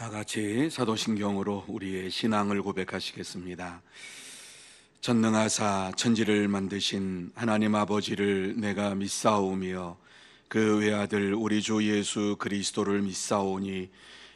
다 같이 사도신경으로 우리의 신앙을 고백하시겠습니다. 전능하사 천지를 만드신 하나님 아버지를 내가 믿사오며 그 외아들 우리 주 예수 그리스도를 믿사오니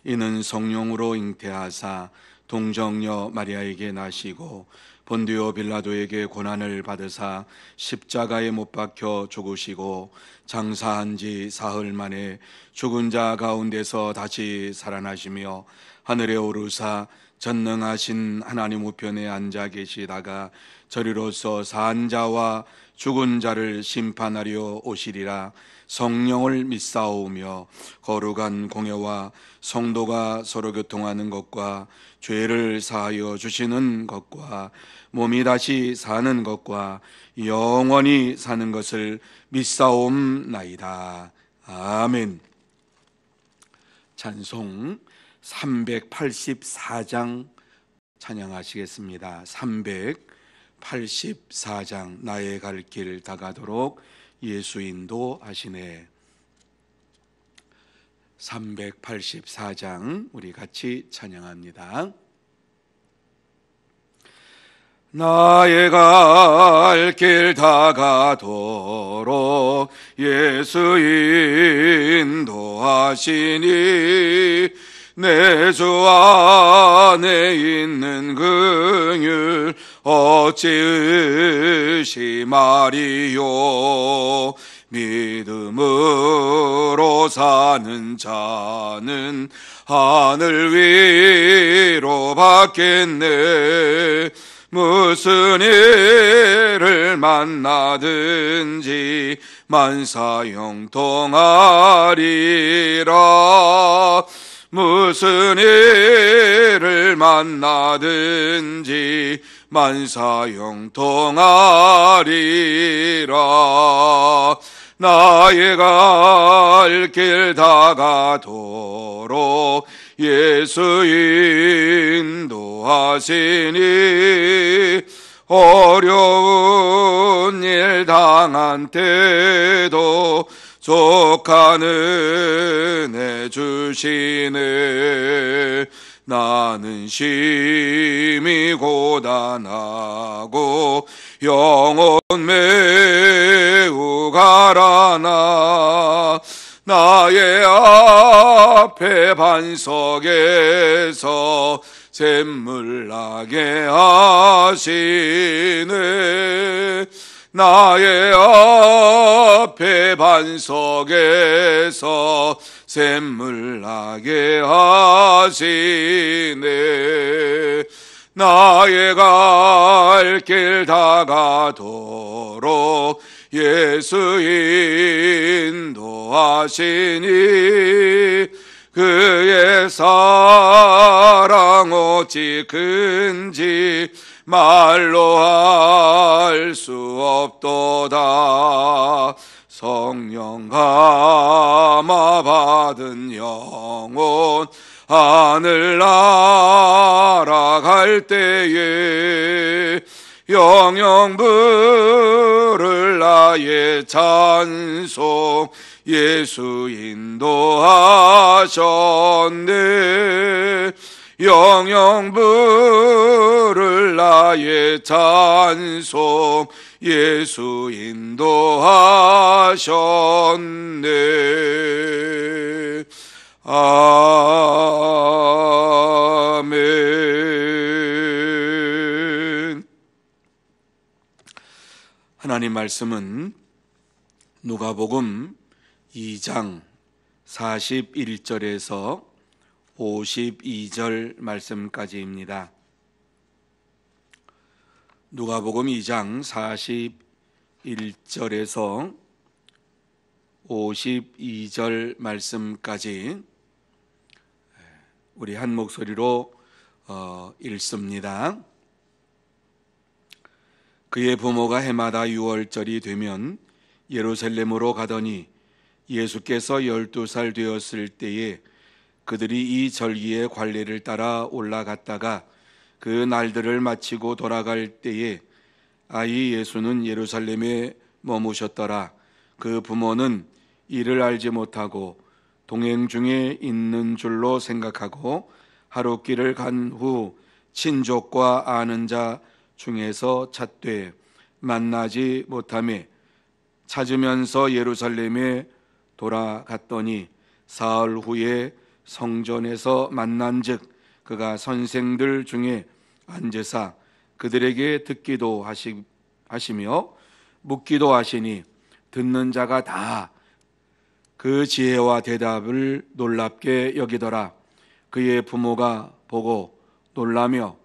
이는 성령으로 잉태하사 동정녀 마리아에게 나시고 본디오 빌라도에게 고난을 받으사 십자가에 못 박혀 죽으시고 장사한 지 사흘 만에 죽은 자 가운데서 다시 살아나시며 하늘에 오르사 전능하신 하나님 우편에 앉아 계시다가 저리로서 산 자와 죽은 자를 심판하려 오시리라. 성령을 믿사오며 거룩한 공회와 성도가 서로 교통하는 것과 죄를 사하여 주시는 것과 몸이 다시 사는 것과 영원히 사는 것을 믿사옵나이다. 아멘. 찬송 384장 찬양하시겠습니다. 384장 나의 갈 길 다가도록 예수 인도하시네. 384장 우리 같이 찬양합니다. 나의 갈 길 다가도록 예수 인도하시니 내 주 안에 있는 긍휼 어찌 의심하리요. 믿음으로 사는 자는 하늘 위로 받겠네. 무슨 일을 만나든지 만사형통하리라. 무슨 일을 만나든지 만사형통하리라. 나의 갈 길 다가도록 예수 인도하시니 어려운 일 당한 때도 족한 은혜 주시네. 나는 심히 고단하고 영혼 매우 가라나 나의 앞에 반석에서 샘물 나게 하시네. 나의 앞에 반석에서 샘물 나게 하시네. 나의 갈 길 다가도록 예수 인도하시니 그의 사랑 어찌 큰지 말로 할 수 없도다. 성령 감화 받은 영혼 하늘 날아갈 때에 영영 부를 나의 찬송 예수 인도하셨네. 영영 부를 나의 찬송 예수 인도하셨네. 아멘. 하나님 말씀은 누가복음 2장 41절에서 52절 말씀까지입니다. 누가복음 2장 41절에서 52절 말씀까지 우리 한 목소리로 읽습니다. 그의 부모가 해마다 유월절이 되면 예루살렘으로 가더니 예수께서 12살 되었을 때에 그들이 이 절기의 관례를 따라 올라갔다가 그 날들을 마치고 돌아갈 때에 아이 예수는 예루살렘에 머무셨더라. 그 부모는 이를 알지 못하고 동행 중에 있는 줄로 생각하고 하루 길을 간 후 친족과 아는 자 중에서 찾되 만나지 못하며 찾으면서 예루살렘에 돌아갔더니 사흘 후에 성전에서 만난즉 그가 선생들 중에 앉으사 그들에게 듣기도 하시며 묻기도 하시니 듣는 자가 다 그 지혜와 대답을 놀랍게 여기더라. 그의 부모가 보고 놀라며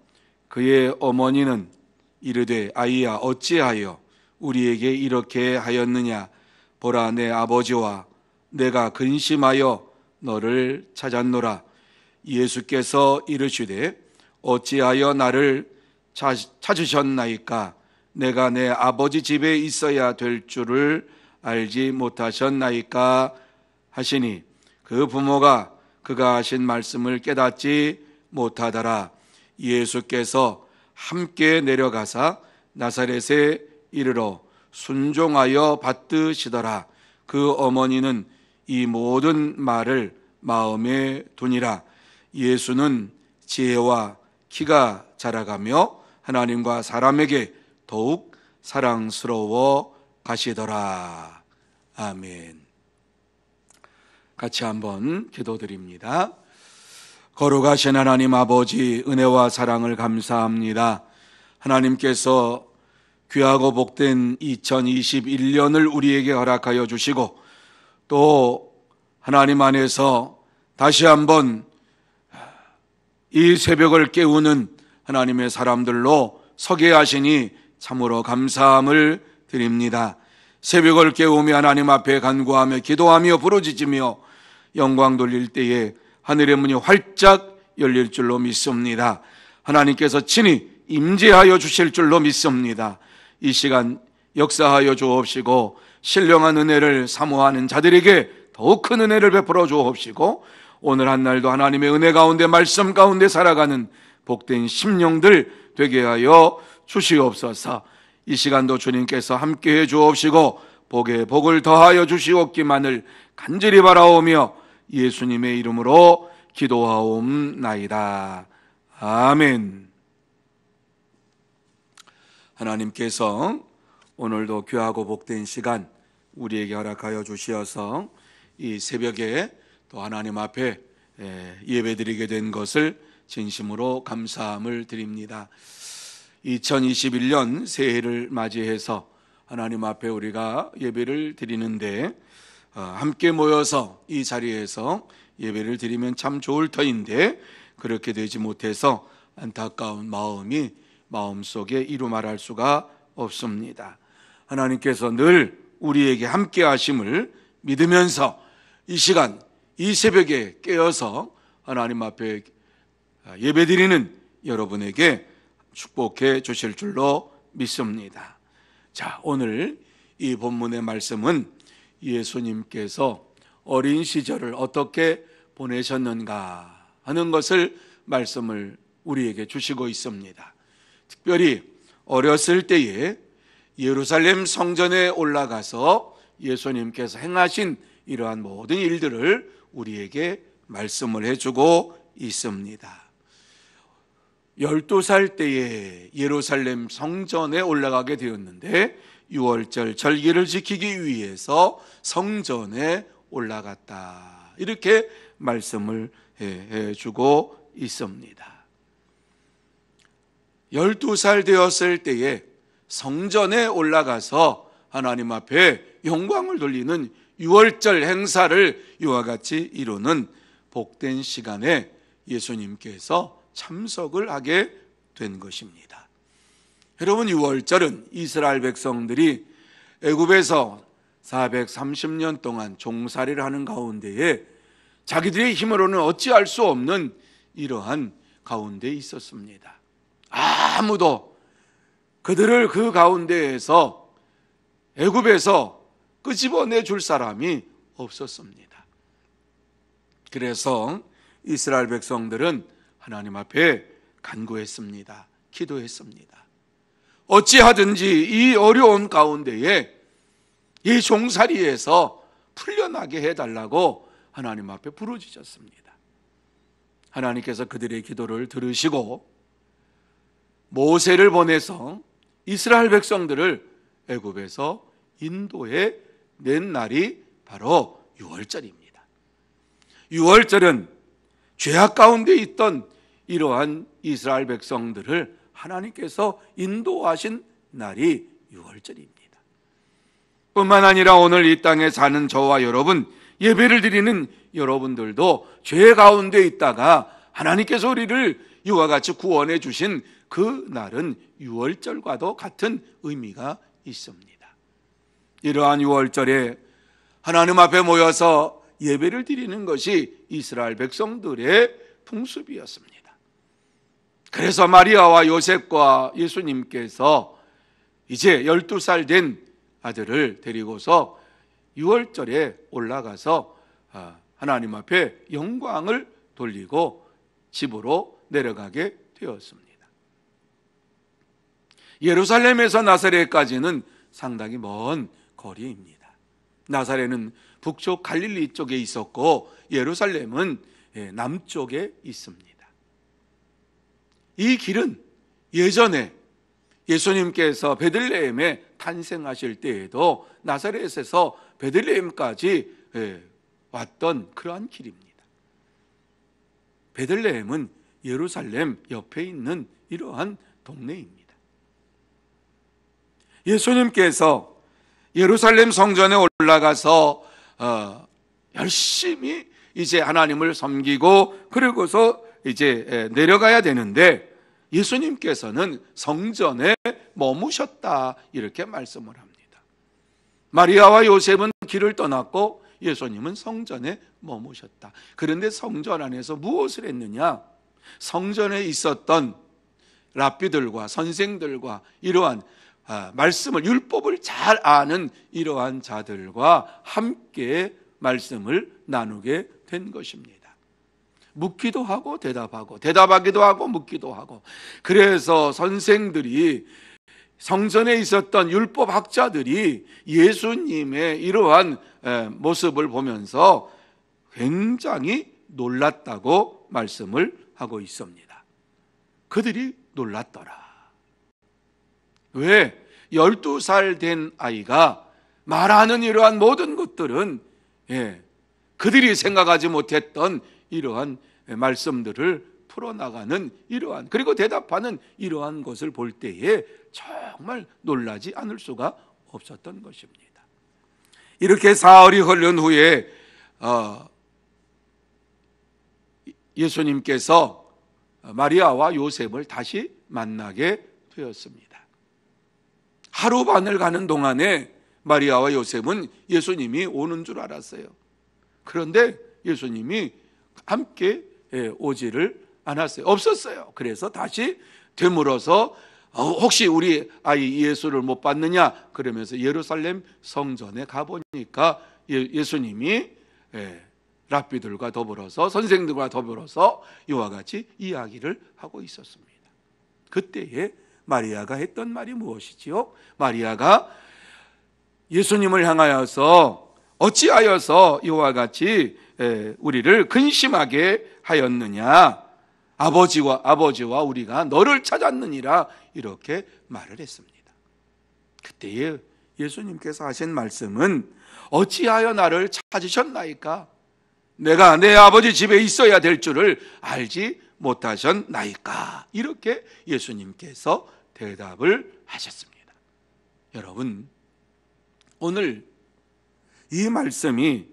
그의 어머니는 이르되 아이야 어찌하여 우리에게 이렇게 하였느냐. 보라 내 아버지와 내가 근심하여 너를 찾았노라. 예수께서 이르시되 어찌하여 나를 찾으셨나이까. 내가 내 아버지 집에 있어야 될 줄을 알지 못하셨나이까 하시니 그 부모가 그가 하신 말씀을 깨닫지 못하더라. 예수께서 함께 내려가사 나사렛에 이르러 순종하여 받드시더라. 그 어머니는 이 모든 말을 마음에 두니라. 예수는 지혜와 키가 자라가며 하나님과 사람에게 더욱 사랑스러워 가시더라. 아멘. 같이 한번 기도드립니다. 거룩하신 하나님 아버지, 은혜와 사랑을 감사합니다. 하나님께서 귀하고 복된 2021년을 우리에게 허락하여 주시고 또 하나님 안에서 다시 한번 이 새벽을 깨우는 하나님의 사람들로 서게 하시니 참으로 감사함을 드립니다. 새벽을 깨우며 하나님 앞에 간구하며 기도하며 부르짖으며 영광 돌릴 때에 하늘의 문이 활짝 열릴 줄로 믿습니다. 하나님께서 친히 임재하여 주실 줄로 믿습니다. 이 시간 역사하여 주옵시고 신령한 은혜를 사모하는 자들에게 더욱 큰 은혜를 베풀어 주옵시고 오늘 한 날도 하나님의 은혜 가운데 말씀 가운데 살아가는 복된 심령들 되게 하여 주시옵소서. 이 시간도 주님께서 함께해 주옵시고 복에 복을 더하여 주시옵기만을 간절히 바라오며 예수님의 이름으로 기도하옵나이다. 아멘. 하나님께서 오늘도 귀하고 복된 시간 우리에게 허락하여 주시어서 이 새벽에 또 하나님 앞에 예배드리게 된 것을 진심으로 감사함을 드립니다. 2021년 새해를 맞이해서 하나님 앞에 우리가 예배를 드리는데 함께 모여서 이 자리에서 예배를 드리면 참 좋을 터인데 그렇게 되지 못해서 안타까운 마음이 마음속에 이루 말할 수가 없습니다. 하나님께서 늘 우리에게 함께 하심을 믿으면서 이 시간 이 새벽에 깨어서 하나님 앞에 예배드리는 여러분에게 축복해 주실 줄로 믿습니다. 자, 오늘 이 본문의 말씀은 예수님께서 어린 시절을 어떻게 보내셨는가 하는 것을 말씀을 우리에게 주시고 있습니다. 특별히 어렸을 때에 예루살렘 성전에 올라가서 예수님께서 행하신 이러한 모든 일들을 우리에게 말씀을 해주고 있습니다. 12살 때에 예루살렘 성전에 올라가게 되었는데 6월절 절기를 지키기 위해서 성전에 올라갔다. 이렇게 말씀을 해주고 있습니다. 12살 되었을 때에 성전에 올라가서 하나님 앞에 영광을 돌리는 6월절 행사를 이와 같이 이루는 복된 시간에 예수님께서 참석을 하게 된 것입니다. 여러분, 6월절은 이스라엘 백성들이 애굽에서 430년 동안 종살이를 하는 가운데에 자기들의 힘으로는 어찌할 수 없는 이러한 가운데 있었습니다. 아무도 그들을 그 가운데에서 애굽에서 끄집어내 줄 사람이 없었습니다. 그래서 이스라엘 백성들은 하나님 앞에 간구했습니다. 기도했습니다. 어찌하든지 이 어려운 가운데에 이 종살이에서 풀려나게 해달라고 하나님 앞에 부르짖었습니다. 하나님께서 그들의 기도를 들으시고 모세를 보내서 이스라엘 백성들을 애굽에서 인도해 낸 날이 바로 유월절입니다. 유월절은 죄악 가운데 있던 이러한 이스라엘 백성들을 하나님께서 인도하신 날이 유월절입니다. 뿐만 아니라 오늘 이 땅에 사는 저와 여러분, 예배를 드리는 여러분들도 죄 가운데 있다가 하나님께서 우리를 이와 같이 구원해 주신 그 날은 유월절과도 같은 의미가 있습니다. 이러한 유월절에 하나님 앞에 모여서 예배를 드리는 것이 이스라엘 백성들의 풍습이었습니다. 그래서 마리아와 요셉과 예수님께서 이제 12살 된 아들을 데리고서 유월절에 올라가서 하나님 앞에 영광을 돌리고 집으로 내려가게 되었습니다. 예루살렘에서 나사렛까지는 상당히 먼 거리입니다. 나사렛은 북쪽 갈릴리 쪽에 있었고 예루살렘은 남쪽에 있습니다. 이 길은 예전에 예수님께서 베들레헴에 탄생하실 때에도 나사렛에서 베들레헴까지 왔던 그러한 길입니다. 베들레헴은 예루살렘 옆에 있는 이러한 동네입니다. 예수님께서 예루살렘 성전에 올라가서 열심히 이제 하나님을 섬기고 그러고서 이제 내려가야 되는데 예수님께서는 성전에 머무셨다 이렇게 말씀을 합니다. 마리아와 요셉은 길을 떠났고 예수님은 성전에 머무셨다. 그런데 성전 안에서 무엇을 했느냐? 성전에 있었던 랍비들과 선생들과 이러한 말씀을, 율법을 잘 아는 이러한 자들과 함께 말씀을 나누게 된 것입니다. 묻기도 하고 대답하고, 대답하기도 하고 묻기도 하고. 그래서 선생들이, 성전에 있었던 율법학자들이 예수님의 이러한 모습을 보면서 굉장히 놀랐다고 말씀을 하고 있습니다. 그들이 놀랐더라. 왜? 12살 된 아이가 말하는 이러한 모든 것들은 그들이 생각하지 못했던 이러한 말씀들을 풀어나가는 이러한, 그리고 대답하는 이러한 것을 볼 때에 정말 놀라지 않을 수가 없었던 것입니다. 이렇게 사흘이 흐른 후에 예수님께서 마리아와 요셉을 다시 만나게 되었습니다. 하루 반을 가는 동안에 마리아와 요셉은 예수님이 오는 줄 알았어요. 그런데 예수님이 함께 오지를 않았어요. 없었어요. 그래서 다시 되물어서 혹시 우리 아이 예수를 못 봤느냐 그러면서 예루살렘 성전에 가보니까 예수님이 랍비들과 더불어서, 선생들과 더불어서 이와 같이 이야기를 하고 있었습니다. 그때에 마리아가 했던 말이 무엇이지요? 마리아가 예수님을 향하여서 어찌하여서 이와 같이 우리를 근심하게 하였느냐? 아버지와 우리가 너를 찾았느니라 이렇게 말을 했습니다. 그때에 예수님께서 하신 말씀은 어찌하여 나를 찾으셨나이까? 내가 내 아버지 집에 있어야 될 줄을 알지 못하셨나이까? 이렇게 예수님께서 대답을 하셨습니다. 여러분, 오늘 이 말씀이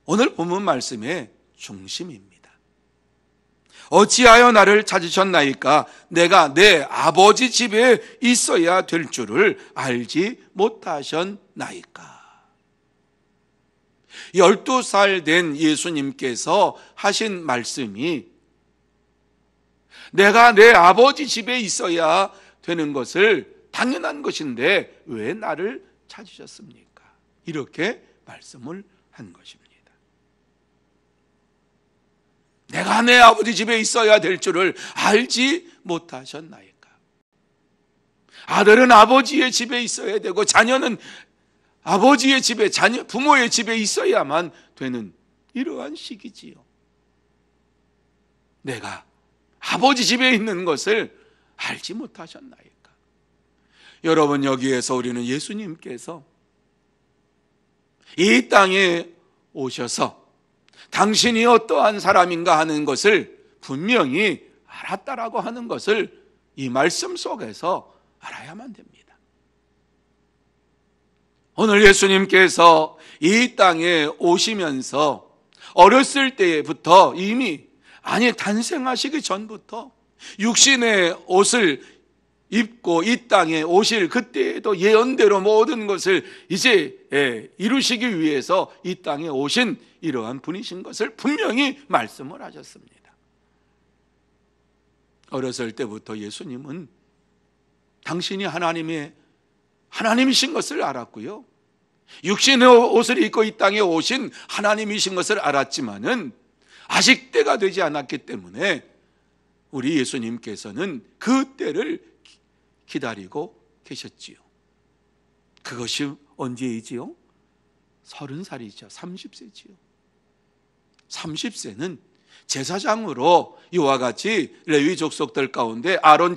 오늘 본문 말씀의 중심입니다. 어찌하여 나를 찾으셨나이까? 내가 내 아버지 집에 있어야 될 줄을 알지 못하셨나이까? 12살 된 예수님께서 하신 말씀이 내가 내 아버지 집에 있어야 되는 것을 당연한 것인데 왜 나를 찾으셨습니까? 이렇게 말씀을 한 것입니다. 내가 내 아버지 집에 있어야 될 줄을 알지 못하셨나이까? 아들은 아버지의 집에 있어야 되고 자녀는 아버지의 집에, 부모의 집에 있어야만 되는 이러한 시기지요. 내가 아버지 집에 있는 것을 알지 못하셨나이까? 여러분, 여기에서 우리는 예수님께서 이 땅에 오셔서 당신이 어떠한 사람인가 하는 것을 분명히 알았다라고 하는 것을 이 말씀 속에서 알아야만 됩니다. 오늘 예수님께서 이 땅에 오시면서 어렸을 때부터 이미, 아니 탄생하시기 전부터 육신의 옷을 입고 이 땅에 오실 그때에도 예언대로 모든 것을 이제 이루시기 위해서 이 땅에 오신 이러한 분이신 것을 분명히 말씀을 하셨습니다. 어렸을 때부터 예수님은 당신이 하나님이신 것을 알았고요, 육신의 옷을 입고 이 땅에 오신 하나님이신 것을 알았지만은 아직 때가 되지 않았기 때문에 우리 예수님께서는 그 때를 기다리고 계셨지요. 그것이 언제이지요? 30살이죠. 30세지요. 30세는 제사장으로 이와 같이 레위 족속들 가운데 아론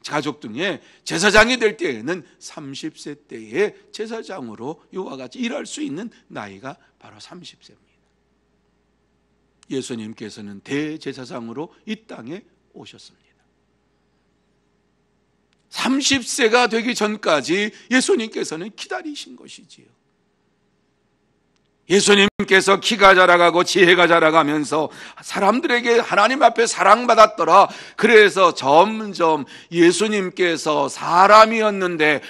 가족 중에 제사장이 될 때에는 30세 때에 제사장으로 이와 같이 일할 수 있는 나이가 바로 30세입니다. 예수님께서는 대제사장으로 이 땅에 오셨습니다. 30세가 되기 전까지 예수님께서는 기다리신 것이지요. 예수님께서 키가 자라가고 지혜가 자라가면서 사람들에게 하나님 앞에 사랑받았더라. 그래서 점점 예수님께서 사람이었는데,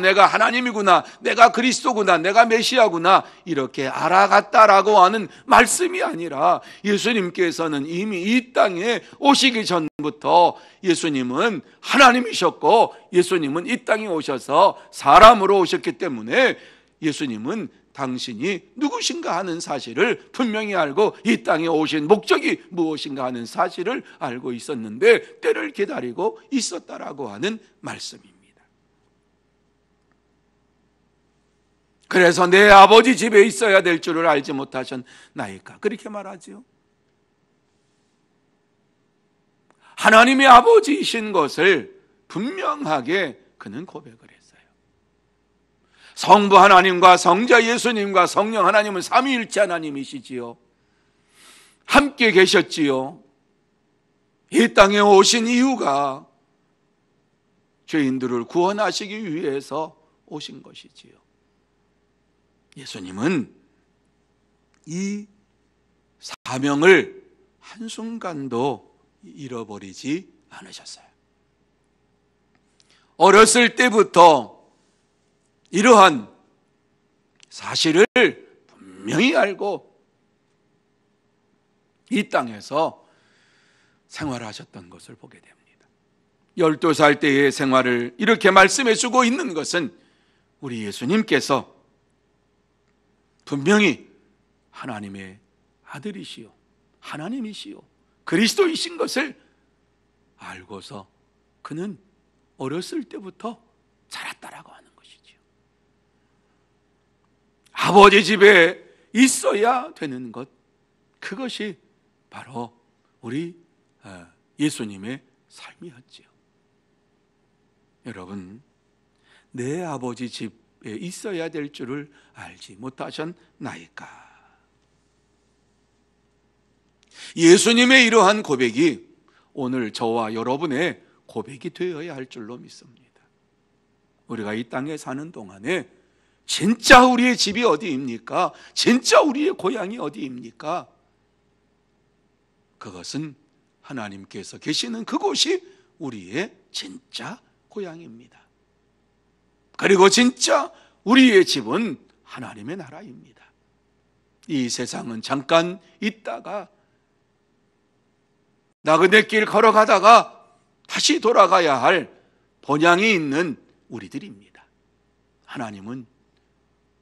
내가 하나님이구나, 내가 그리스도구나, 내가 메시아구나, 이렇게 알아갔다라고 하는 말씀이 아니라, 예수님께서는 이미 이 땅에 오시기 전부터 예수님은 하나님이셨고, 예수님은 이 땅에 오셔서 사람으로 오셨기 때문에 예수님은 당신이 누구신가 하는 사실을 분명히 알고 이 땅에 오신 목적이 무엇인가 하는 사실을 알고 있었는데 때를 기다리고 있었다라고 하는 말씀입니다. 그래서 내 아버지 집에 있어야 될 줄을 알지 못하셨나이까? 그렇게 말하지요. 하나님의 아버지이신 것을 분명하게 그는 고백을 했어요. 성부 하나님과 성자 예수님과 성령 하나님은 삼위일체 하나님이시지요. 함께 계셨지요. 이 땅에 오신 이유가 죄인들을 구원하시기 위해서 오신 것이지요. 예수님은 이 사명을 한순간도 잃어버리지 않으셨어요. 어렸을 때부터 이러한 사실을 분명히 알고 이 땅에서 생활하셨던 것을 보게 됩니다. 12살 때의 생활을 이렇게 말씀해 주고 있는 것은 우리 예수님께서 분명히 하나님의 아들이시요, 하나님이시요, 그리스도이신 것을 알고서 그는 어렸을 때부터 자랐다라고 하는 것이지요. 아버지 집에 있어야 되는 것, 그것이 바로 우리 예수님의 삶이었지요. 여러분, 내 아버지 집에 있어야 될 줄을 알지 못하셨나이까? 예수님의 이러한 고백이 오늘 저와 여러분의 고백이 되어야 할 줄로 믿습니다. 우리가 이 땅에 사는 동안에 진짜 우리의 집이 어디입니까? 진짜 우리의 고향이 어디입니까? 그것은 하나님께서 계시는 그곳이 우리의 진짜 고향입니다. 그리고 진짜 우리의 집은 하나님의 나라입니다. 이 세상은 잠깐 있다가 나그네 길 걸어가다가 다시 돌아가야 할 본향이 있는 우리들입니다. 하나님은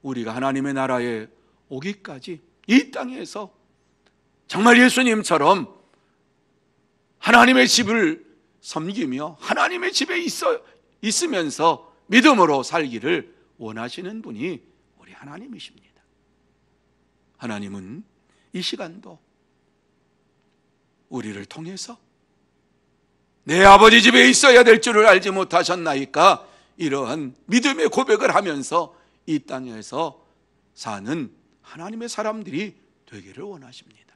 우리가 하나님의 나라에 오기까지 이 땅에서 정말 예수님처럼 하나님의 집을 섬기며 하나님의 집에 있으면서 믿음으로 살기를 원하시는 분이 우리 하나님이십니다. 하나님은 이 시간도 우리를 통해서 내 아버지 집에 있어야 될 줄을 알지 못하셨나이까 이러한 믿음의 고백을 하면서 이 땅에서 사는 하나님의 사람들이 되기를 원하십니다.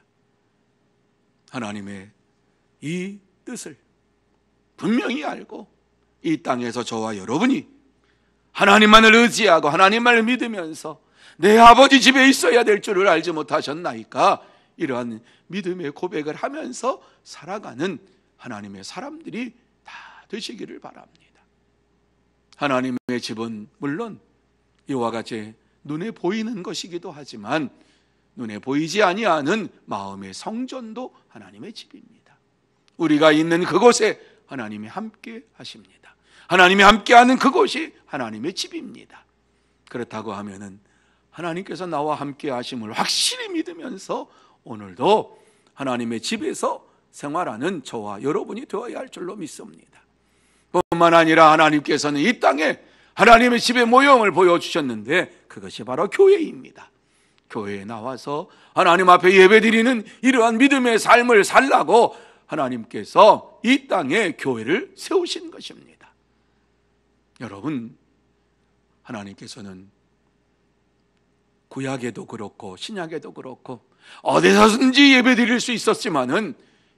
하나님의 이 뜻을 분명히 알고 이 땅에서 저와 여러분이 하나님만을 의지하고 하나님만을 믿으면서 내 아버지 집에 있어야 될 줄을 알지 못하셨나이까 이러한 믿음의 고백을 하면서 살아가는 하나님의 사람들이 다 되시기를 바랍니다. 하나님의 집은 물론 이와 같이 눈에 보이는 것이기도 하지만 눈에 보이지 아니하는 마음의 성전도 하나님의 집입니다. 우리가 있는 그곳에 하나님이 함께 하십니다. 하나님이 함께하는 그곳이 하나님의 집입니다. 그렇다고 하면은 하나님께서 나와 함께 하심을 확실히 믿으면서 오늘도 하나님의 집에서 생활하는 저와 여러분이 되어야 할 줄로 믿습니다. 뿐만 아니라 하나님께서는 이 땅에 하나님의 집의 모형을 보여주셨는데 그것이 바로 교회입니다. 교회에 나와서 하나님 앞에 예배드리는 이러한 믿음의 삶을 살라고 하나님께서 이 땅에 교회를 세우신 것입니다. 여러분, 하나님께서는 구약에도 그렇고 신약에도 그렇고 어디서든지 예배드릴 수 있었지만은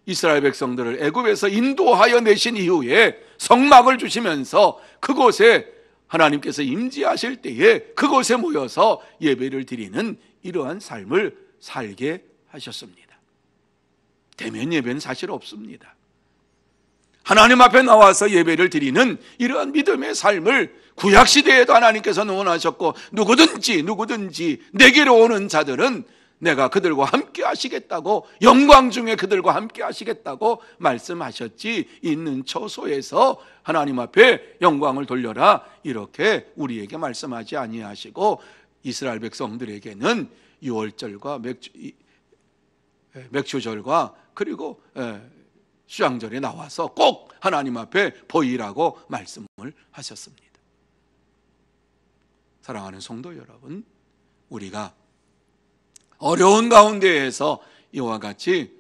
이스라엘 백성들을 애굽에서 인도하여 내신 이후에 성막을 주시면서 그곳에 하나님께서 임재하실 때에 그곳에 모여서 예배를 드리는 이러한 삶을 살게 하셨습니다. 대면 예배는 사실 없습니다. 하나님 앞에 나와서 예배를 드리는 이러한 믿음의 삶을 구약시대에도 하나님께서는 원하셨고 누구든지 내게로 오는 자들은 내가 그들과 함께 하시겠다고 영광 중에 그들과 함께 하시겠다고 말씀하셨지 있는 처소에서 하나님 앞에 영광을 돌려라 이렇게 우리에게 말씀하지 아니하시고 이스라엘 백성들에게는 유월절과 맥주절과 그리고 수양절에 나와서 꼭 하나님 앞에 보이라고 말씀을 하셨습니다. 사랑하는 성도 여러분, 우리가 어려운 가운데에서 이와 같이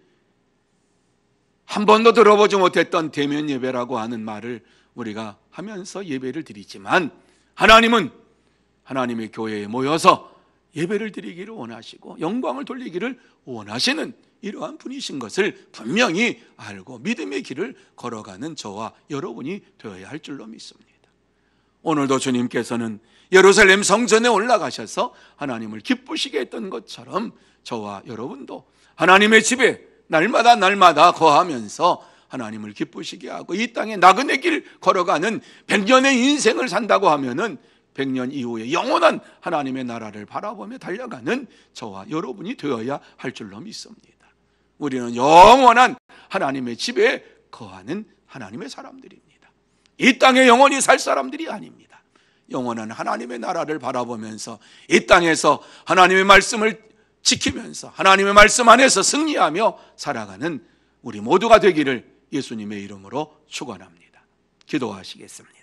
한 번도 들어보지 못했던 대면 예배라고 하는 말을 우리가 하면서 예배를 드리지만 하나님은 하나님의 교회에 모여서 예배를 드리기를 원하시고 영광을 돌리기를 원하시는 이러한 분이신 것을 분명히 알고 믿음의 길을 걸어가는 저와 여러분이 되어야 할 줄로 믿습니다. 오늘도 주님께서는 예루살렘 성전에 올라가셔서 하나님을 기쁘시게 했던 것처럼 저와 여러분도 하나님의 집에 날마다 거하면서 하나님을 기쁘시게 하고 이 땅에 나그네 길 걸어가는 100년의 인생을 산다고 하면은 100년 이후에 영원한 하나님의 나라를 바라보며 달려가는 저와 여러분이 되어야 할 줄로 믿습니다. 우리는 영원한 하나님의 집에 거하는 하나님의 사람들입니다. 이 땅에 영원히 살 사람들이 아닙니다. 영원한 하나님의 나라를 바라보면서 이 땅에서 하나님의 말씀을 지키면서 하나님의 말씀 안에서 승리하며 살아가는 우리 모두가 되기를 예수님의 이름으로 축원합니다. 기도하시겠습니다.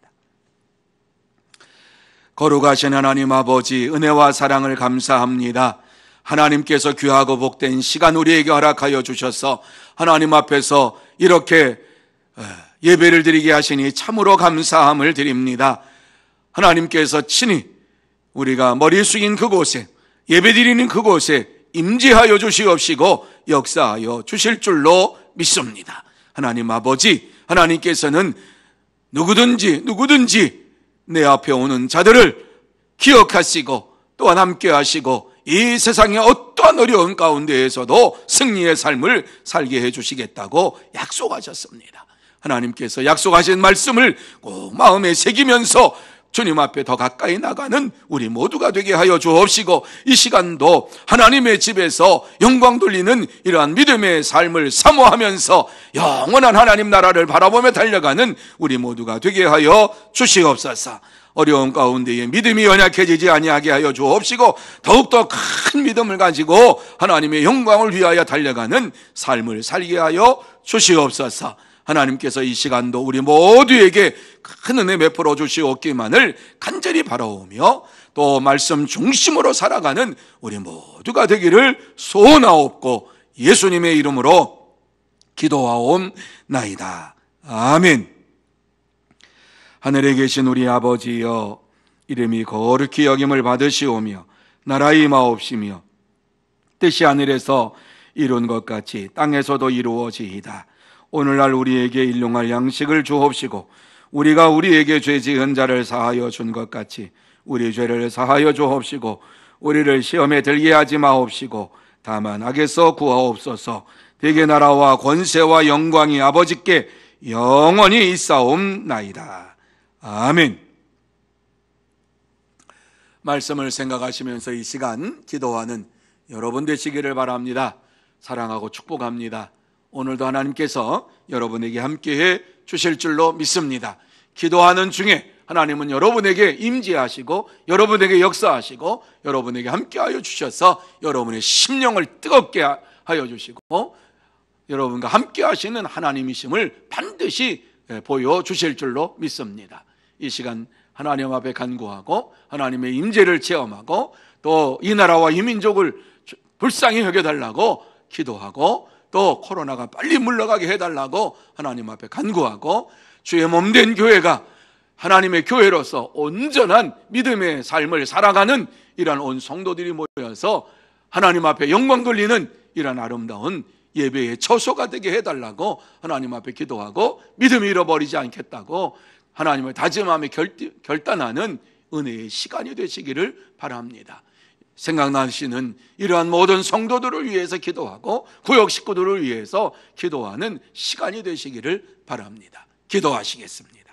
거룩하신 하나님 아버지, 은혜와 사랑을 감사합니다. 하나님께서 귀하고 복된 시간 우리에게 허락하여 주셔서 하나님 앞에서 이렇게 예배를 드리게 하시니 참으로 감사함을 드립니다. 하나님께서 친히 우리가 머리 숙인 그곳에 예배드리는 그곳에 임재하여 주시옵시고 역사하여 주실 줄로 믿습니다. 하나님 아버지, 하나님께서는 누구든지 내 앞에 오는 자들을 기억하시고 또한 함께 하시고 이 세상의 어떠한 어려운 가운데에서도 승리의 삶을 살게 해주시겠다고 약속하셨습니다. 하나님께서 약속하신 말씀을 꼭 마음에 새기면서 주님 앞에 더 가까이 나가는 우리 모두가 되게 하여 주옵시고 이 시간도 하나님의 집에서 영광 돌리는 이러한 믿음의 삶을 사모하면서 영원한 하나님 나라를 바라보며 달려가는 우리 모두가 되게 하여 주시옵소서. 어려운 가운데에 믿음이 연약해지지 아니하게 하여 주옵시고 더욱더 큰 믿음을 가지고 하나님의 영광을 위하여 달려가는 삶을 살게 하여 주시옵소서. 하나님께서 이 시간도 우리 모두에게 큰 은혜 베풀어 주시옵기만을 간절히 바라오며 또 말씀 중심으로 살아가는 우리 모두가 되기를 소원하옵고 예수님의 이름으로 기도하옵나이다. 아멘. 하늘에 계신 우리 아버지여, 이름이 거룩히 여김을 받으시오며 나라의 임하옵시며 뜻이 하늘에서 이룬 것 같이 땅에서도 이루어지이다. 오늘날 우리에게 일용할 양식을 주옵시고 우리가 우리에게 죄 지은 자를 사하여 준 것 같이 우리 죄를 사하여 주옵시고 우리를 시험에 들게 하지 마옵시고 다만 악에서 구하옵소서. 대개 나라와 권세와 영광이 아버지께 영원히 있사옵나이다. 아멘. 말씀을 생각하시면서 이 시간 기도하는 여러분 되시기를 바랍니다. 사랑하고 축복합니다. 오늘도 하나님께서 여러분에게 함께해 주실 줄로 믿습니다. 기도하는 중에 하나님은 여러분에게 임재하시고 여러분에게 역사하시고 여러분에게 함께하여 주셔서 여러분의 심령을 뜨겁게 하여 주시고 여러분과 함께하시는 하나님이심을 반드시 보여주실 줄로 믿습니다. 이 시간 하나님 앞에 간구하고 하나님의 임재를 체험하고 또 이 나라와 이 민족을 불쌍히 여겨달라고 기도하고 또 코로나가 빨리 물러가게 해달라고 하나님 앞에 간구하고 주의 몸된 교회가 하나님의 교회로서 온전한 믿음의 삶을 살아가는 이러한 온 성도들이 모여서 하나님 앞에 영광 돌리는 이러한 아름다운 예배의 처소가 되게 해달라고 하나님 앞에 기도하고 믿음을 잃어버리지 않겠다고 하나님을 다짐하며 결단하는 은혜의 시간이 되시기를 바랍니다. 생각나시는 이러한 모든 성도들을 위해서 기도하고 구역 식구들을 위해서 기도하는 시간이 되시기를 바랍니다. 기도하시겠습니다.